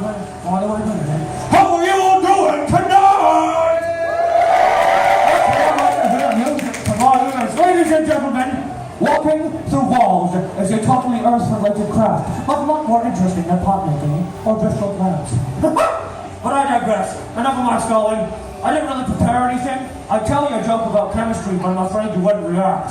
How are you all doing tonight? Ladies and gentlemen, walking through walls is a totally earth-related craft, but not more interesting than pot making or Bristol plants. But I digress. Enough of my stalling. I didn't really prepare anything. I'd tell you a joke about chemistry, but I'm afraid you wouldn't react.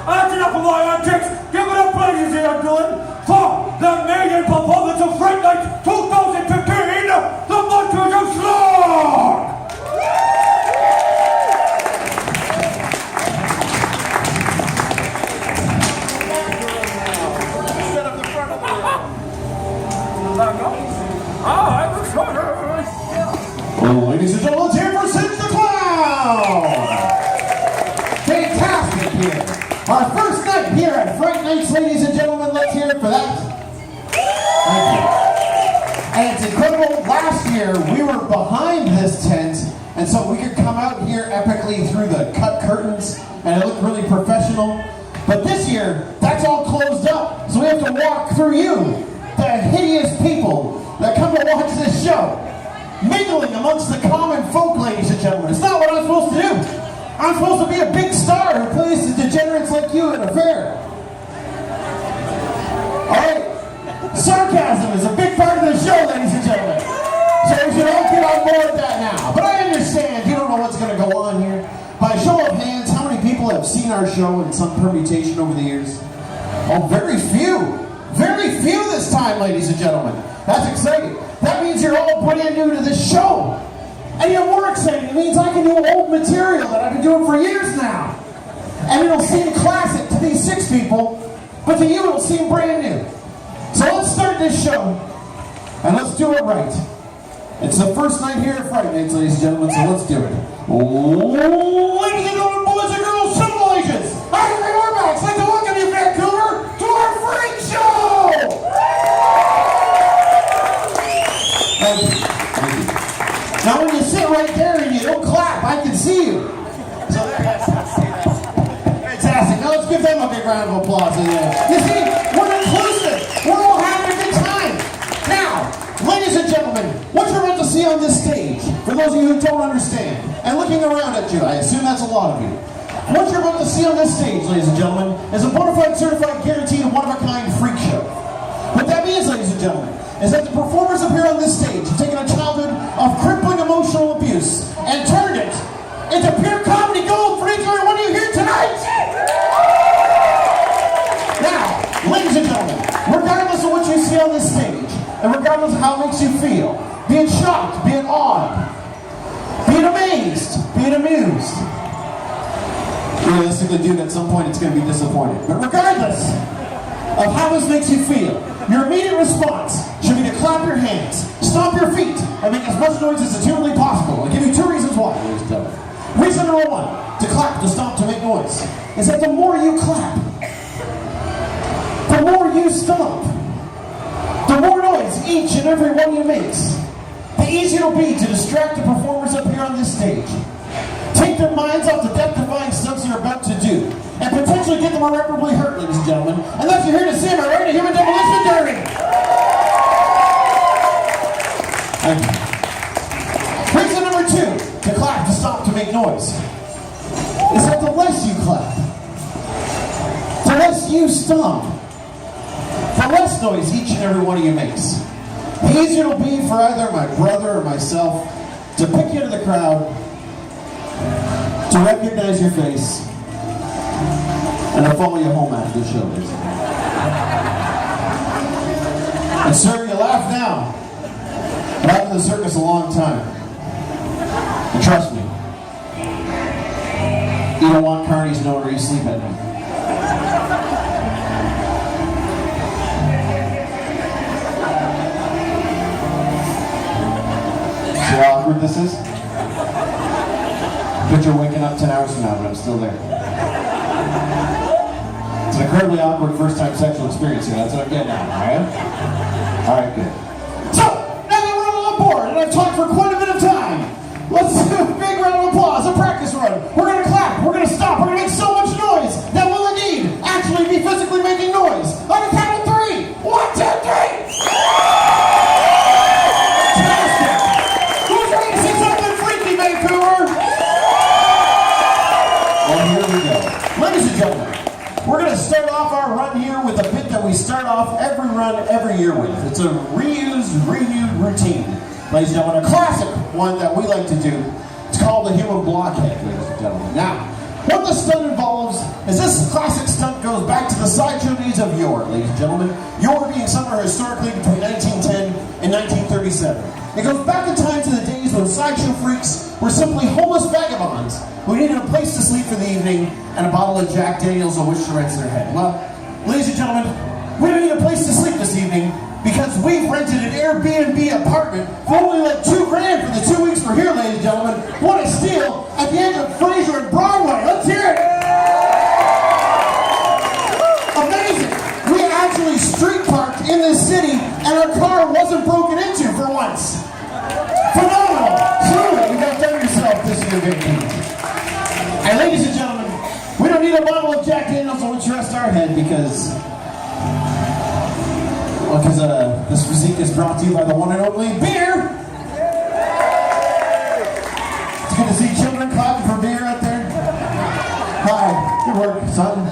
That's enough of my antics. Give it up, ladies and gentlemen, for the maiden performance of Fright Night 2015, the Monsters of Schlock! Ladies and gentlemen, let's hear for Cinch the Clown! Fantastic here. Our first night here at Fright Nights, ladies and gentlemen, let's hear it for that. Thank you. And it's incredible, last year we were behind this tent, and so we could come out here epically through the cut curtains, and it looked really professional. But this year, that's all closed up, so we have to walk through you, the hideous people that come to watch this show. Mingling amongst the common folk, ladies and gentlemen. It's not what I'm supposed to do. I'm supposed to be a big star who plays the degenerates like you at a fair. Alright? Sarcasm is a big part of the show, ladies and gentlemen. So we should all get on board with that now. But I understand you don't know what's going to go on here. By show of hands, how many people have seen our show in some permutation over the years? Oh, very few. Very few this time, ladies and gentlemen. That's exciting. That means you're all brand new to this show. And you're more exciting. It means I can do old material that I've been doing for years now. And it'll seem classic to these 6 people, but to you it'll seem brand new. So let's start this show, and let's do it right. It's the first night here at Fright Nights, ladies and gentlemen, so let's do it. Ladies and gentlemen, boys and girls, simple ages, I'm Ray Ormax. I'd like to welcome you, Vancouver, to our Freak Show! Thank you. Thank you. Now when you sit right there and you don't clap, I can see you. So there, fantastic. Now let's give them a big round of applause. You see, we're inclusive. We're all having a good time. Now, ladies and gentlemen, what you're about to see on this stage, for those of you who don't understand, and looking around at you, I assume that's a lot of you. What you're about to see on this stage, ladies and gentlemen, is a bona fide, certified, guaranteed, one-of-a-kind freak show. What that means, ladies and gentlemen, is that the performers up here on this stage have taken a childhood of crippling emotional abuse and turned it into pure comedy gold for each and every one of you here tonight! Now, ladies and gentlemen, regardless of what you see on this stage, and regardless of how it makes you feel, be it shocked, be it awed, be it amazed, be it amused, realistically, dude, at some point it's going to be disappointing. But regardless of how this makes you feel, your immediate response should be to clap your hands, stomp your feet, and make as much noise as is humanly possible. I'll give you 2 reasons why, ladies and gentlemen. Reason number 1, to clap, to stomp, to make noise, is that the more you clap, the more you stomp, the more noise each and every one of you makes, the easier it'll be to distract the performers up here on this stage. Take their minds off the death-defying stunts you're about to do, and potentially get them irreparably hurt, ladies and gentlemen. Unless you're here to see them, right? A human demolition derby! Thank you. Reason number 2, to clap, to stop, to make noise, is that the less you clap, the less you stomp, the less noise each and every one of you makes. The easier it'll be for either my brother or myself to pick you into the crowd, to recognize your face, and to follow you home after the show. And sir, you laugh now, but I've been in the circus a long time. And trust me, you don't want carnies knowing where you sleep at night. See how awkward this is? Picture waking up 10 hours from now, but I'm still there. It's an incredibly awkward first-time sexual experience here. That's what I'm getting at, alright? Alright, good. So, now that we're all on board, and I've talked for quite a bit of time, let's do a big round of applause, a practice run. We're going to clap, we're going to stop, we're going to make so much noise that we'll indeed actually be physically making noise. On the count of 3. 1, 2, 3. that we start off every run every year with. It's a reused, renewed routine. Ladies and gentlemen, a classic one that we like to do. It's called the human blockhead, ladies and gentlemen. Now, what the stunt involves is this classic stunt goes back to the sideshow days of yore, ladies and gentlemen. Yore being somewhere historically between 1910 and 1937. It goes back in time to the days when sideshow freaks were simply homeless vagabonds who needed a place to sleep for the evening and a bottle of Jack Daniels on which to rinse their head. Well, ladies and gentlemen, we don't need a place to sleep this evening because we've rented an Airbnb apartment for only like $2 grand for the 2 weeks we're here, ladies and gentlemen. What a steal at the end of Fraser and Broadway. Let's hear it. Amazing. We actually street parked in this city and our car wasn't broken into for once. Phenomenal. Truly, you got done yourself this year, Vancouver. And ladies and gentlemen, we don't need a bottle of Jack Daniels on which to rest our head because this physique is brought to you by the one and only beer. It's good to see children clapping for beer out there. Hi, good work, son.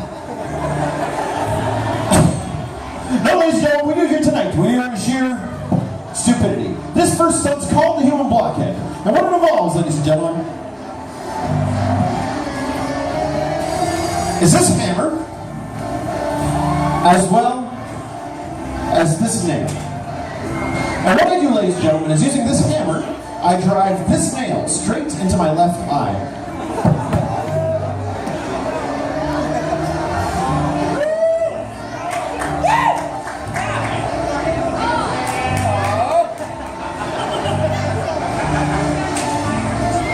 No, ladies and gentlemen, we do here tonight. We are in sheer stupidity. This first stunt's called the human blockhead. And what it involves, ladies and gentlemen, is this hammer as well as this nail. And what I do, ladies and gentlemen, is using this hammer, I drive this nail straight into my left eye.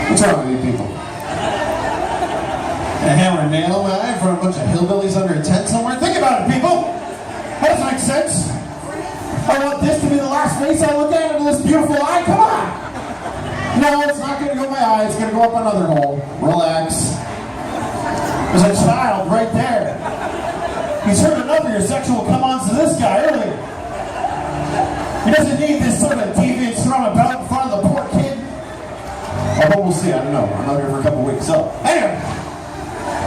What's wrong with you people? A hammer and nail in my eye for a bunch of hillbillies under a tent somewhere? Think about it, people! That doesn't make sense. I want this to be the last face I look at into this beautiful eye. Come on! No, it's not going to go in my eye. It's going to go up another hole. Relax. There's a child right there. He's heard enough of your sexual come-ons to this guy earlier. He doesn't need this sort of deviant thrown about in front of the poor kid. Although we'll see. I don't know. I'm not here for a couple weeks. So, anyway.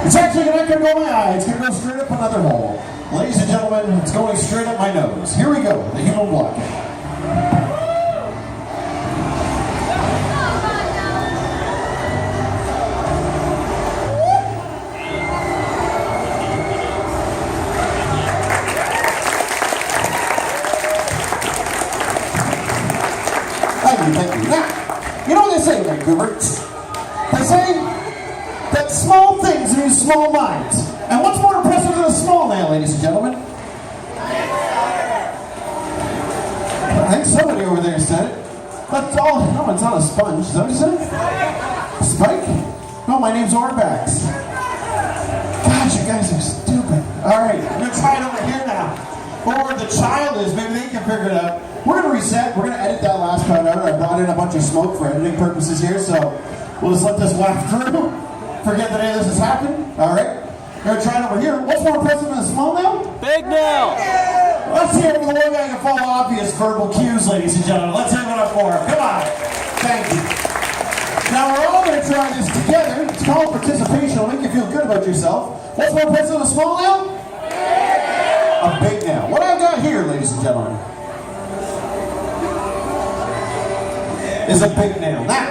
It's actually not going to go in my eye. It's going to go straight up another hole. Ladies and gentlemen, it's going straight up my nose. Here we go, the human blockhead. Thank you. Now, you know what they say in Vancouver? They say that small things use small minds. And what's more impressive than a small nail, ladies and gentlemen? I think somebody over there said it. That's all. No, it's not a sponge. Is that what you said? Spike? No, my name's Orbax. Gosh, you guys are stupid. Alright, we're going to try it over here now. Or the child is, maybe they can figure it out. We're going to reset. We're going to edit that last part out. I brought in a bunch of smoke for editing purposes here, so we'll just let this waft through. Forget that any of this has happened. Alright. We're going to try it over here. What's more impressive than a small nail? Big nail! Let's hear it for the one guy who can follow obvious verbal cues, ladies and gentlemen. Let's hear it up for him. Come on. Thank you. Now we're all going to try this together. It's called participation. It'll make you feel good about yourself. What's more impressive than a small nail? A big nail. What I've got here, ladies and gentlemen, is a big nail. Now,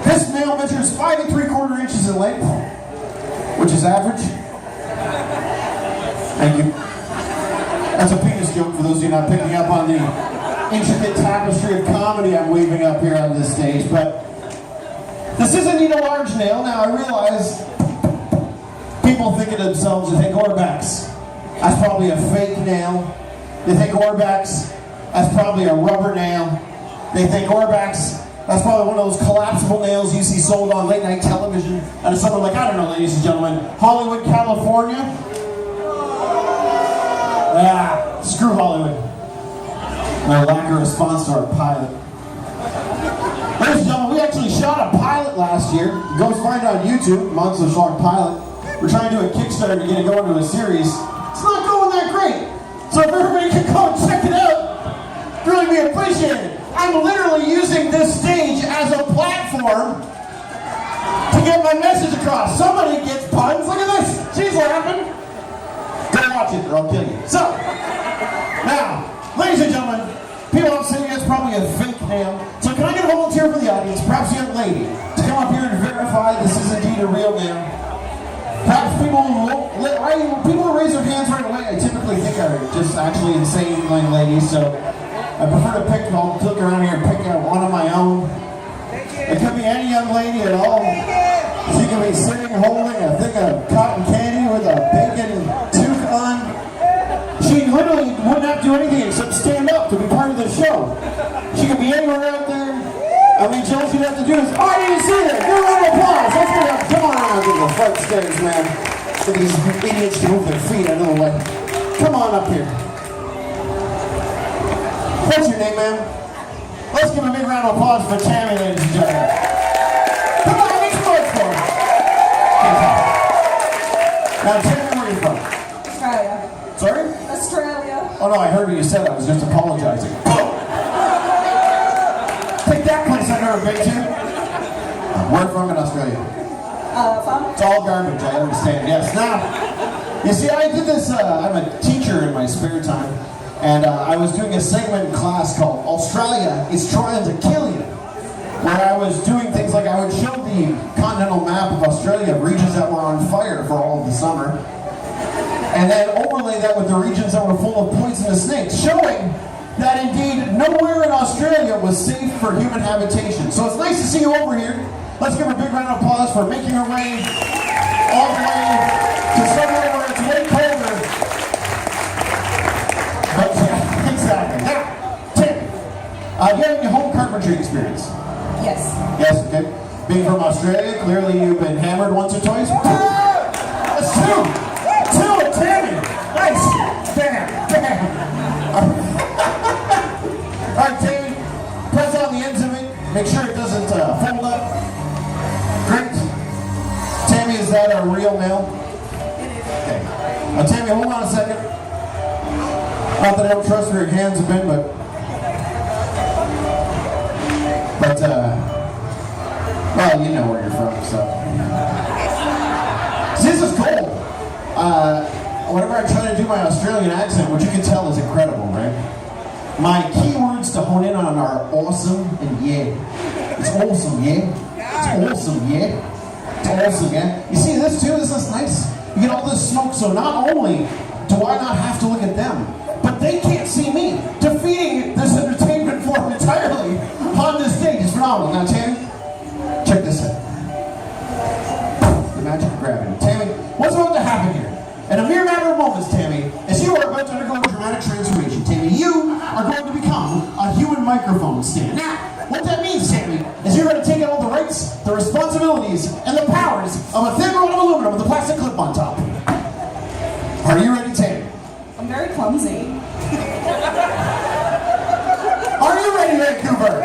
this nail measures 5 3/4 inches in length, which is average. Thank you. That's a penis joke for those of you not picking up on the intricate tapestry of comedy I'm weaving up here on this stage. But this isn't indeed a large nail. Now, I realize people think of themselves, they think Orbax. That's probably a fake nail. They think Orbax, that's probably a rubber nail. They think Orbax, that's probably one of those collapsible nails you see sold on late night television. And it's somewhere like, I don't know, ladies and gentlemen, Hollywood, California. Screw Hollywood. My lack of response to our pilot. Ladies and gentlemen, we actually shot a pilot last year. Go find it on YouTube, Monster Schlock Pilot. We're trying to do a Kickstarter to get it going into a series. It's not going that great. So if everybody can go and check it out, really be appreciated. I'm literally using this stage as a platform to get my message across. Somebody gets puns. Look at this. She's laughing. Go watch it or I'll kill you. So, audience, perhaps a young lady, to come up here and verify this is indeed a real man. Perhaps people who raise their hands right away, I typically think are just actually insane young ladies, so I prefer to I'll look around here and pick out one of my own. It could be any young lady at all. She could be sitting holding a thing of cotton candy with a bacon toque on. She literally wouldn't have to do anything except stand up to be part of the show. She could be anywhere out there. I mean, all she'd have to do is, oh, I didn't see that. Give her a round of applause. Let's get up. Come on around to the front stairs, man. Look at these idiots to move their feet out of the way. Come on up here. What's your name, ma'am? Let's give a big round of applause for Tammy, ladies and gentlemen. Come on, make some noise for her. Now, Tammy, where are you from? Australia. Sorry? Australia. Oh no, I heard what you said. I was just apologizing. Take that place I've never been to. Where from in Australia? Farm. It's all garbage, I understand. Yes. Now, you see, I did this, I'm a teacher in my spare time, and I was doing a segment in class called Australia is Trying to Kill You, where I was doing things like I would show the continental map of Australia, regions that were on fire for all of the summer, and then overlay that with the regions that were full of poisonous snakes, showing that indeed nowhere in Australia was safe for human habitation. So it's nice to see you over here. Let's give her a big round of applause for making her way all the way to somewhere where it's way colder. But yeah, exactly. Now, Tim, you have any home carpentry experience? Yes. Yes, okay. Being from Australia, clearly you've been hammered once or twice. That's two! Two, Tammy! Nice! Bam! Bam! Alright, Tammy, press on the ends of it. Make sure it doesn't fold up. Great. Tammy, is that a real male? Okay. Now, Tammy, hold on a second. Not that I don't trust where your hands have been, but well, you know where you're from, so. See, this is cool. Whenever I try to do my Australian accent, which you can tell is incredible, right? My keywords to hone in on are awesome and yeah. It's awesome, yeah. It's awesome, yeah. It's awesome, yeah. You see this too? This is nice. You get all this smoke, so not only do I not have to look at them, but they can't see me. Defeating this entertainment form entirely on this stage is phenomenal. Now, Tammy, check this out. The magic of gravity. Tammy, what's about to happen here? In a mere matter of moments, Tammy, as you are about to undergo a dramatic transformation, Tammy, you are going to become a human microphone stand. Now, what that means, Tammy, is you're going to take on all the rights, the responsibilities, and the powers of a thin rod of aluminum with a plastic clip on top. Are you ready, Tammy? I'm very clumsy. Are you ready, Vancouver?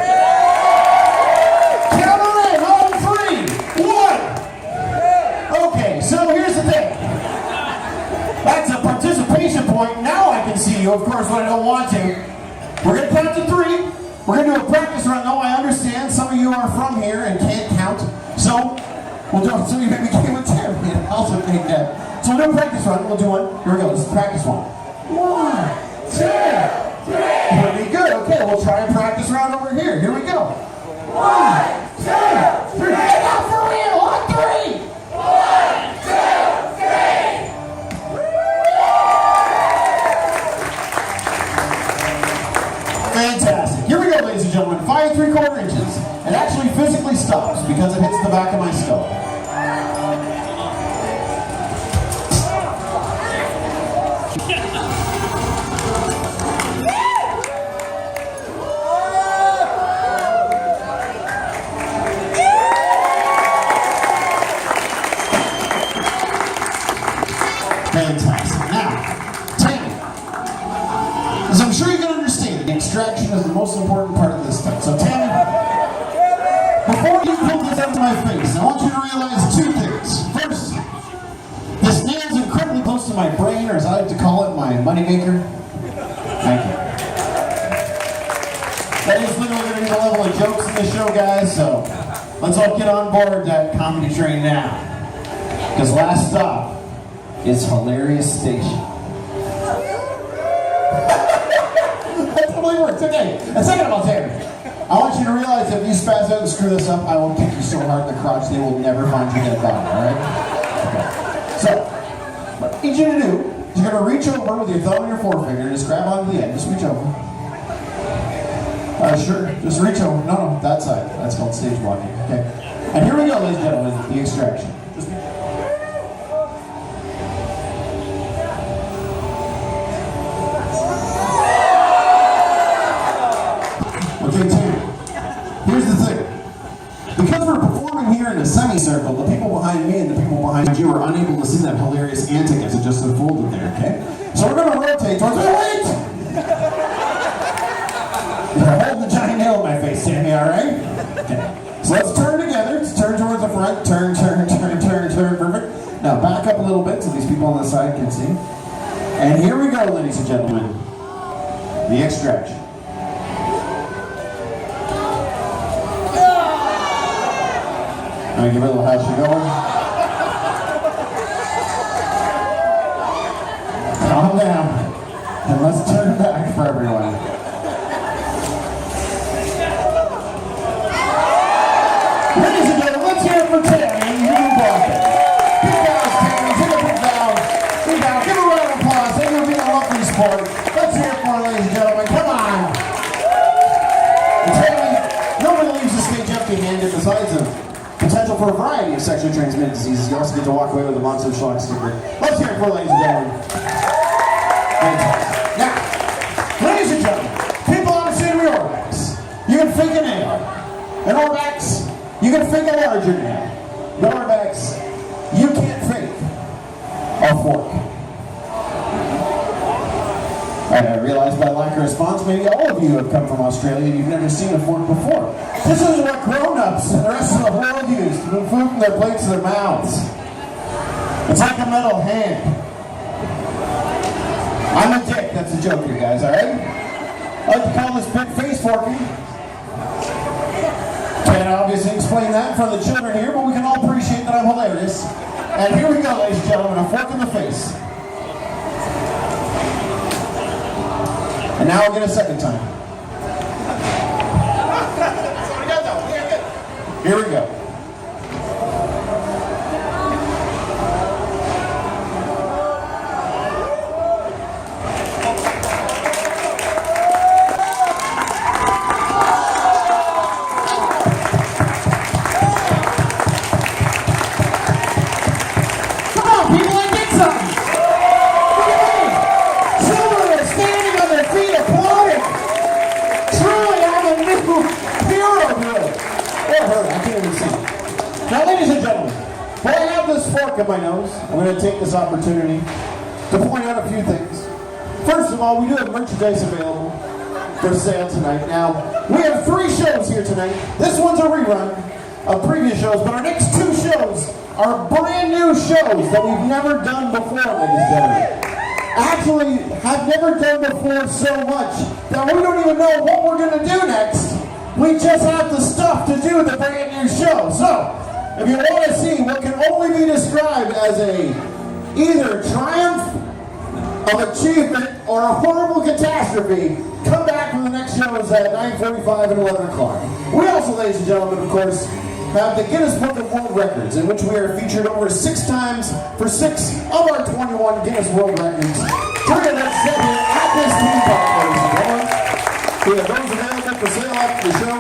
Count her in on 3, 1. Okay, so here's the thing. That's a participation point. Now I can see you, of course, when I don't want to. We're going to count to 3. We're going to do a practice run. No, I understand some of you are from here and can't count. So, we'll do some of you maybe came with Terry and also think that. So we'll do a practice run. We'll do one. Here we go. This is practice 1. 1, 2, 3. Pretty good. Okay, we'll try and practice round over here. Here we go. 1, 2, 3. Not for real. On 3. 1, 2, 3. Fantastic. Here we go, ladies and gentlemen. 5 3/4 inches. It actually physically stops because it hits the back of my skull. Fantastic. Now, Tammy, as I'm sure you can understand, the extraction is the most important part of this thing. So, Tammy, before you pull this out of my face, I want you to realize 2 things. First, this nail's incredibly close to my brain, or as I like to call it, my moneymaker. Thank you. That is literally going to be the level of jokes in this show, guys, so let's all get on board that comedy train now. Because last stop is Hilarious Station. That totally works. Okay. And second of all, Terry, I want you to realize if you spaz out and screw this up, I will kick you so hard in the crotch they will never find you dead body, alright? Okay. So, what I need you to do is you're going to reach over with your thumb and your forefinger and just grab onto the end. Just reach over. Sure. Just reach over. No, that side. That's called stage blocking. Okay. And here we go, ladies and gentlemen, the extraction. Just Okay, two. Here's the thing. Because we're performing here in a semicircle, the people behind me and the people behind you are unable to see that hilarious antic as it just unfolded there, okay? So we're going to rotate towards... Wait! You're holding the giant nail in my face, Sammy, alright? Okay. So let's turn together. Let's turn towards the front. Turn. Perfect. Now back up a little bit so these people on the side can see. And here we go, ladies and gentlemen. The extraction. Now give it a little how she going. Calm down. And let's turn back for everyone. Ladies and gentlemen, let's hear it for Tammy. You block it. Big bows, Tammy. Take a big bow. Big bow. Give a round of applause. They're going to be a lovely sport. Let's hear it for her, ladies and gentlemen. Come on. And Tammy, nobody leaves the stage empty-handed besides them. Potential for a variety of sexually transmitted diseases. You also get to walk away with a Monster Schlock sticker. Let's hear it for ladies and gentlemen. Fantastic. Now, ladies and gentlemen, people understand Orbex. You can fake a nail. An Orbex, you can fake a larger nail. The Orbex, you can't fake a fork. I realize by lack of response, maybe all of you have come from Australia and you've never seen a fork before. This is what grown-ups and the rest of the world use to move food from their plates to their mouths. It's like a metal hand. I'm a dick, that's a joke here, guys, alright? I like to call this big face forking. Can't obviously explain that in front of the children here, but we can all appreciate that I'm hilarious. And here we go, ladies and gentlemen, a fork in the face. And now I'll get a second time. Here we go. Come on, people, I did something. Look at me. Children are standing on their feet applauding. Truly, I'm a new hero here. Or her, I can't even see. Now, ladies and gentlemen, while I have this fork in my nose, I'm going to take this opportunity to point out a few things. First of all, we do have merchandise available for sale tonight. Now, we have 3 shows here tonight. This one's a rerun of previous shows, but our next 2 shows are brand new shows that we've never done before, ladies and gentlemen. Actually, have never done before so much that we don't even know what we're going to do next. We just have the stuff to do the brand new show. So, if you want to see what can only be described as either triumph of achievement or a horrible catastrophe, come back when the next show is at 9:45 and 11 o'clock. We also, ladies and gentlemen, of course, have the Guinness Book of World Records, in which we are featured over 6 times for 6 of our 21 Guinness World Records. We're going to set here at this theme park, ladies and gentlemen. We have those available for sale after the show,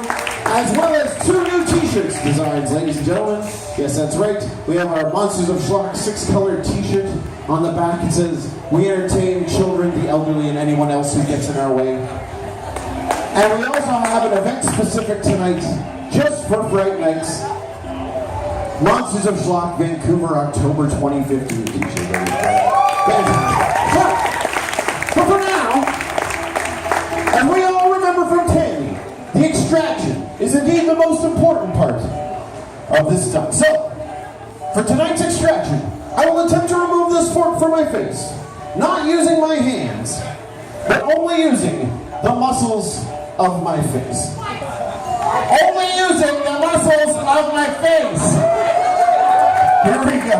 as well as 2 new t-shirts designs, ladies and gentlemen. Yes, that's right. We have our Monsters of Schlock 6-colored t-shirt. On the back it says, "We entertain children, the elderly, and anyone else who gets in our way." And we also have an event specific tonight, just for Fright Nights. Monsters of Schlock, Vancouver, October 2015 t-shirt. But for now, as we all remember from Tammy, the extraction is indeed the most important part of this stunt. So, for tonight's extraction, I will attempt to remove this fork from my face, not using my hands, but only using the muscles of my face. Only using the muscles of my face. Here we go.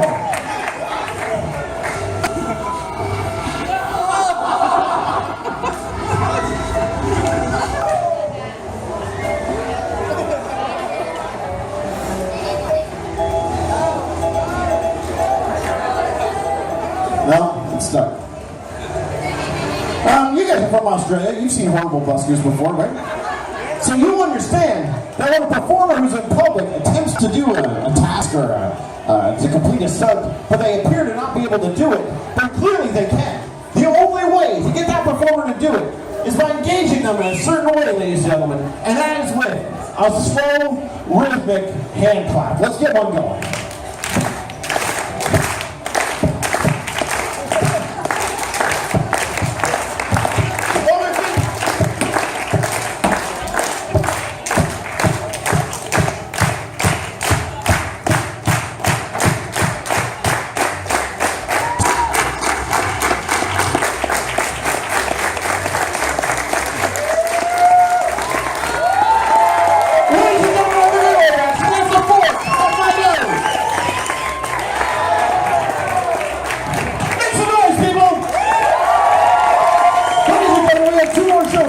guys are from Australia. You've seen horrible buskers before, right? So you understand that when a performer who's in public attempts to do a task or to complete a stunt, but they appear to not be able to do it, then clearly they can. The only way to get that performer to do it is by engaging them in a certain way, ladies and gentlemen, and that is with a slow, rhythmic hand clap. Let's get one going.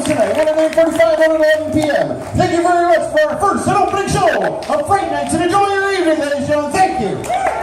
Tonight, 1:45, 1:11 p.m. Thank you very much for our first and opening show of Fright Nights, and enjoy your evening, ladies and gentlemen. Thank you.